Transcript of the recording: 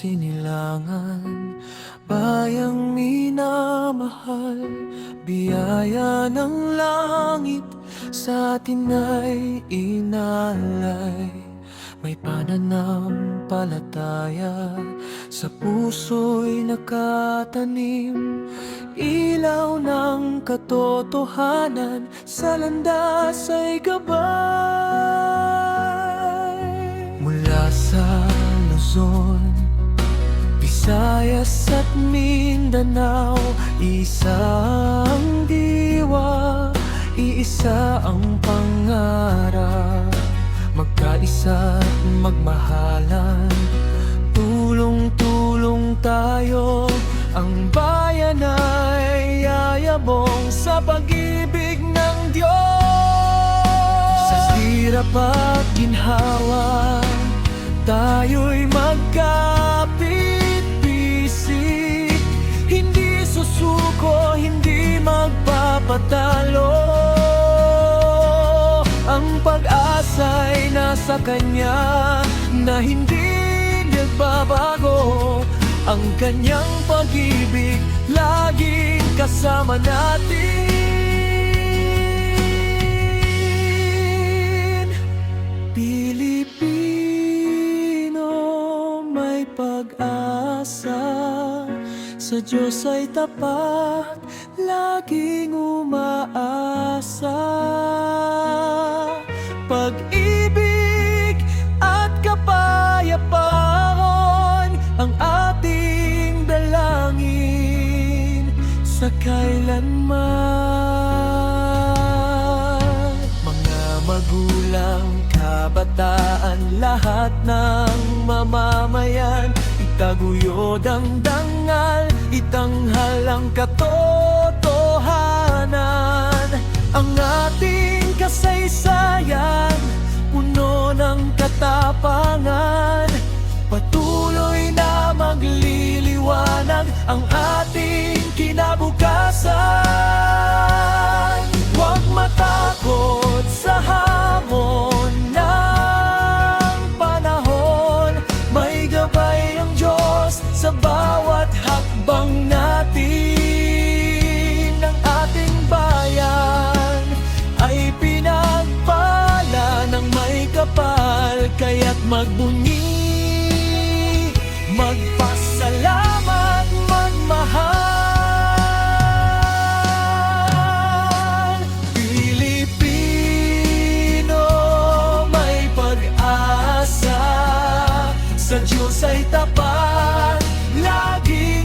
sinilangan, bayang minamahal, biyaya ng langit sa atin ay inalay. May pananampalataya sa puso'y nakatanim, ilaw ng katotohanan sa landas ay gabay. Mula sa Luzon, Visayas at Mindanao, isang diwa, iisa ang pangarap. Magkaisa at magmahalan, tulong-tulong tayo. Ang bayan ay yayabong sa pag-ibig ng Diyos. Sa hirap at ginhawa, tayo'y magkapit-bisig, hindi susuko, hindi magpapatalo. Ang pag-asa'y nasa Kanya na hindi nagbabago. Ang Kanyang pag-ibig laging kasama natin. Pilipino, may pag-asa, sa Diyos ay tapat, laging umaasa. Pag-ibig at kapayapaan ang ating dalangin sa kailanman. Mga magulang, kabataan, lahat ng mamamayan, itaguyod ang dangal, itanghal ang katotohanan. Ang ating kasaysayan, puno ng katapangan, patuloy na magliliwanag ang ating kinabukasan. Huwag matakot sa hamon ng panahon, may gabay ang Diyos sa bawat hakbang natin. Ang ating bayan ay pinagpala ng may kapal, kaya't magbunyi, magpasalamat, magmahal. Pilipino, may pag-asa, sa Diyos ay tapat, lagi